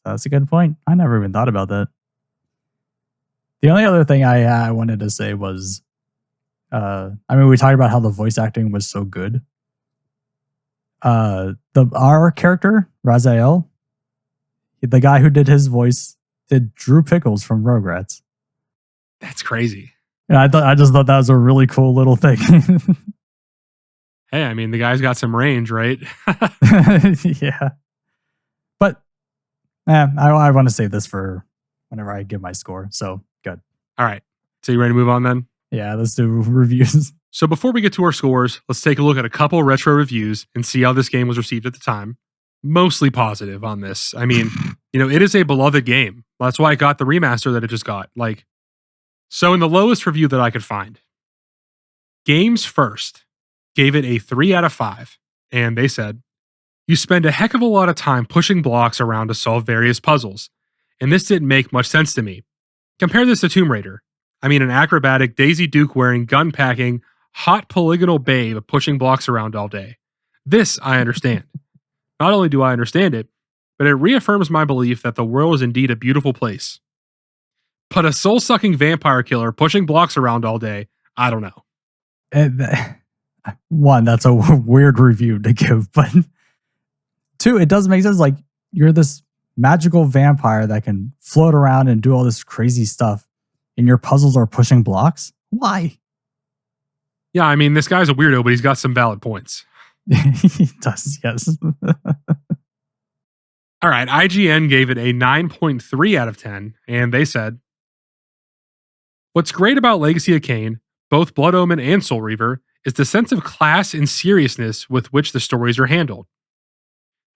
That's a good point. I never even thought about that. The only other thing I wanted to say was, I mean, we talked about how the voice acting was so good. Our character, Raziel, the guy who did his voice, did Drew Pickles from Rugrats. That's crazy. And I just thought that was a really cool little thing. Hey, I mean, the guy's got some range, right? Yeah. But I want to save this for whenever I give my score. So good. All right. So you ready to move on then? Yeah, let's do reviews. So before we get to our scores, let's take a look at a couple retro reviews and see how this game was received at the time. Mostly positive on this. I mean, you know, it is a beloved game. That's why I got the remaster that it just got. Like, so in the lowest review that I could find, Games First gave it a 3 out of 5. And they said, you spend a heck of a lot of time pushing blocks around to solve various puzzles. And this didn't make much sense to me. Compare this to Tomb Raider. I mean, an acrobatic, Daisy Duke wearing, gun packing, hot polygonal babe pushing blocks around all day. This I understand. Not only do I understand it, but it reaffirms my belief that the world is indeed a beautiful place. But a soul-sucking vampire killer pushing blocks around all day, I don't know. One, that's a weird review to give, but two, it does make sense. Like, you're this magical vampire that can float around and do all this crazy stuff, and your puzzles are pushing blocks? Why? Yeah, I mean, this guy's a weirdo, but he's got some valid points. He does, yes. All right, IGN gave it a 9.3 out of 10, and they said, what's great about Legacy of Kain, both Blood Omen and Soul Reaver, is the sense of class and seriousness with which the stories are handled.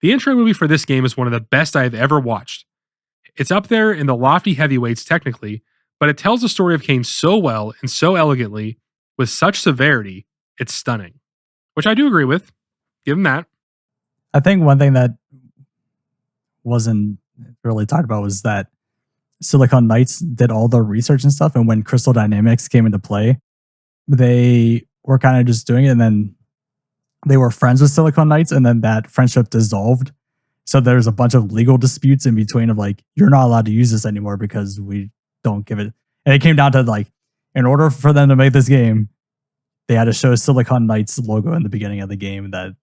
The intro movie for this game is one of the best I have ever watched. It's up there in the lofty heavyweights technically, but it tells the story of Kain so well and so elegantly, with such severity, it's stunning. Which I do agree with. Give him that. I think one thing that wasn't really talked about was that Silicon Knights did all the research and stuff, and when Crystal Dynamics came into play, they were kind of just doing it, and then they were friends with Silicon Knights, and then that friendship dissolved. So there's a bunch of legal disputes in between of like, you're not allowed to use this anymore because we don't give it. And it came down to like, in order for them to make this game, they had to show Silicon Knights logo in the beginning of the game that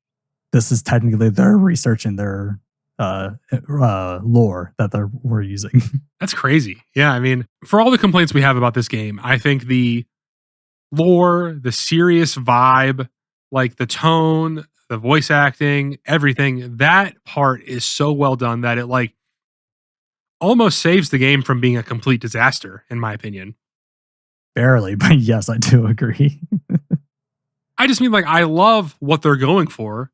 this is technically their research and their lore that they were using. That's crazy. Yeah, I mean, for all the complaints we have about this game, I think the lore, the serious vibe, like the tone, the voice acting, everything, that part is so well done that it like almost saves the game from being a complete disaster, in my opinion. Barely, but yes, I do agree. I just mean like I love what they're going for.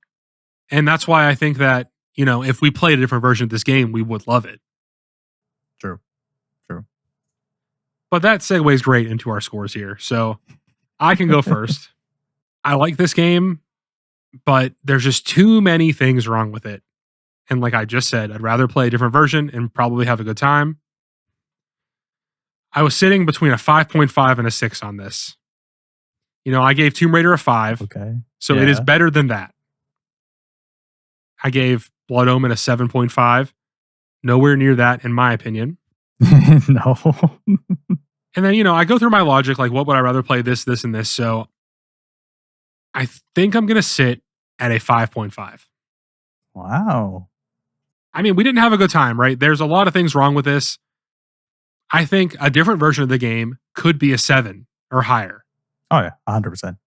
And that's why I think that, if we played a different version of this game, we would love it. True. True. But that segues great into our scores here. So I can go first. I like this game, but there's just too many things wrong with it. And like I just said, I'd rather play a different version and probably have a good time. I was sitting between a 5.5 and a 6 on this. I gave Tomb Raider a 5. Okay. So it is better than that. I gave Blood Omen a 7.5. Nowhere near that, in my opinion. No. And then, I go through my logic, like, what would I rather play, this, and this? So I think I'm going to sit at a 5.5. Wow. I mean, we didn't have a good time, right? There's a lot of things wrong with this. I think a different version of the game could be a 7 or higher. Oh, yeah, 100%.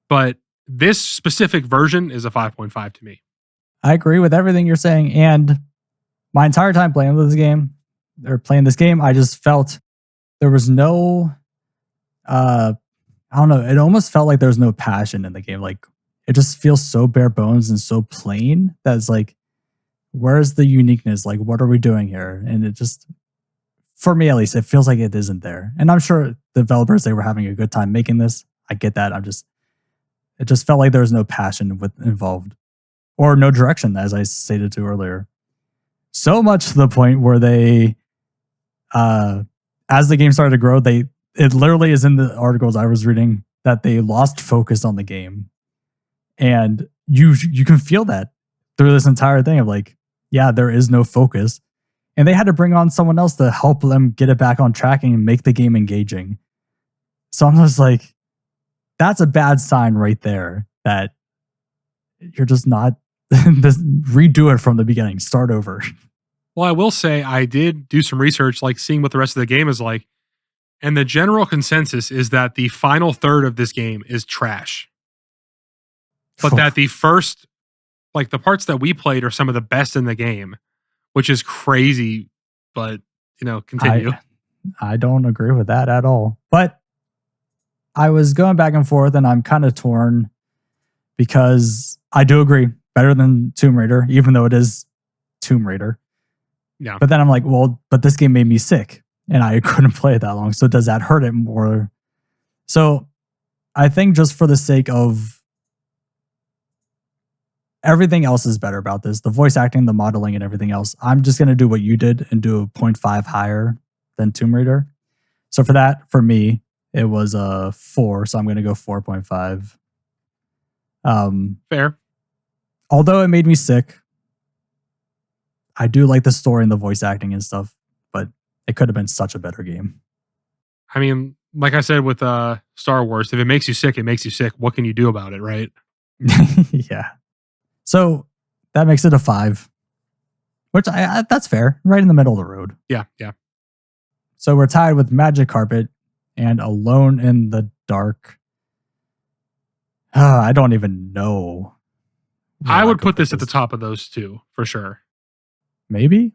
But this specific version is a 5.5 to me. I agree with everything you're saying. And my entire time playing this game, I just felt there was no, I don't know, it almost felt like there was no passion in the game. Like, it just feels so bare bones and so plain that it's like, where's the uniqueness? Like, what are we doing here? And it just, for me at least, it feels like it isn't there. And I'm sure developers, they were having a good time making this. I get that. It just felt like there was no passion involved or no direction, as I stated to earlier. So much to the point where they, as the game started to grow, it literally is in the articles I was reading that they lost focus on the game. And you can feel that through this entire thing of like, yeah, there is no focus. And they had to bring on someone else to help them get it back on track and make the game engaging. So I'm just like, that's a bad sign right there that you're just not redo it from the beginning, start over. Well, I will say I did do some research, like seeing what the rest of the game is like. And the general consensus is that the final third of this game is trash. But that the first, like the parts that we played are some of the best in the game, which is crazy. But, continue. I don't agree with that at all. But I was going back and forth and I'm kind of torn because I do agree, better than Tomb Raider, even though it is Tomb Raider. Yeah. But then I'm like, well, but this game made me sick and I couldn't play it that long. So does that hurt it more? So I think just for the sake of everything else is better about this, the voice acting, the modeling, and everything else, I'm just going to do what you did and do a 0.5 higher than Tomb Raider. So for that, for me, it was a 4. So I'm going to go 4.5. Fair. Although it made me sick, I do like the story and the voice acting and stuff, but it could have been such a better game. I mean, like I said with Star Wars, if it makes you sick, it makes you sick. What can you do about it, right? Yeah. So that makes it a 5, which that's fair, right in the middle of the road. Yeah. So we're tied with Magic Carpet and Alone in the Dark. I don't even know. I would put this at the top of those two for sure. Maybe?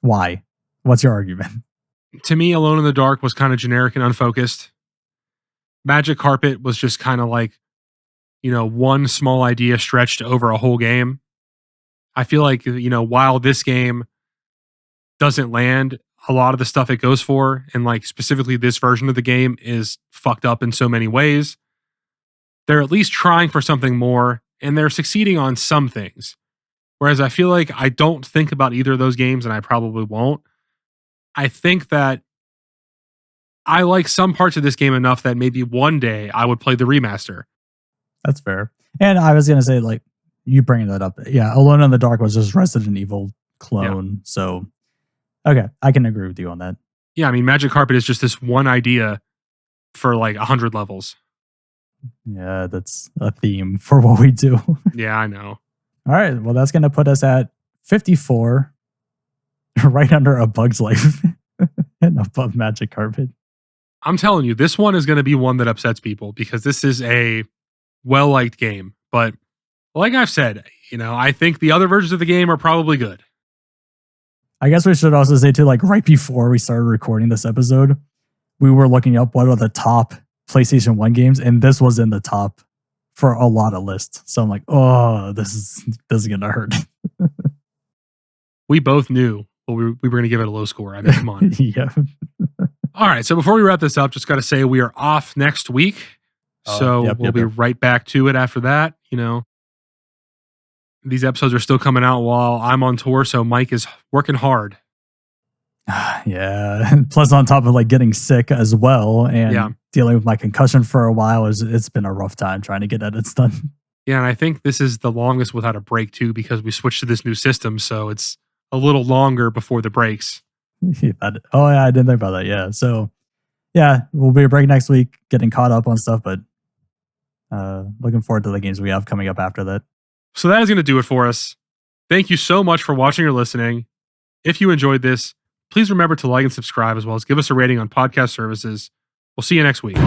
Why? What's your argument? To me, Alone in the Dark was kind of generic and unfocused. Magic Carpet was just kind of like, one small idea stretched over a whole game. I feel like, while this game doesn't land a lot of the stuff it goes for, and like specifically this version of the game is fucked up in so many ways, they're at least trying for something more and they're succeeding on some things. Whereas I feel like I don't think about either of those games and I probably won't. I think that I like some parts of this game enough that maybe one day I would play the remaster. That's fair. And I was gonna say, like, you bringing that up, yeah, Alone in the Dark was just Resident Evil clone. So okay, I can agree with you on that. Yeah, I mean, Magic Carpet is just this one idea for like 100 levels. Yeah, that's a theme for what we do. Yeah, I know. All right, well, that's gonna put us at 54, right under A Bug's Life and above Magic Carpet. I'm telling you, this one is going to be one that upsets people because this is a well-liked game. But like I've said, I think the other versions of the game are probably good. I guess we should also say too, like right before we started recording this episode, we were looking up what are the top PlayStation 1 games, and this was in the top for a lot of lists. So I'm like, oh, this is gonna hurt. We both knew, but we were going to give it a low score. I mean, come on. Yeah. All right. So before we wrap this up, just got to say we are off next week. So we'll be right back to it after that. These episodes are still coming out while I'm on tour. So Mike is working hard. Yeah. Plus on top of like getting sick as well and dealing with my concussion for a while, it's been a rough time trying to get edits done. Yeah. And I think this is the longest without a break too, because we switched to this new system. So it's a little longer before the breaks. Yeah, I didn't think about that. Yeah. So yeah, we'll be a break next week, getting caught up on stuff, but looking forward to the games we have coming up after that. So that is going to do it for us. Thank you so much for watching or listening. If you enjoyed this, please remember to like and subscribe, as well as give us a rating on podcast services. We'll see you next week.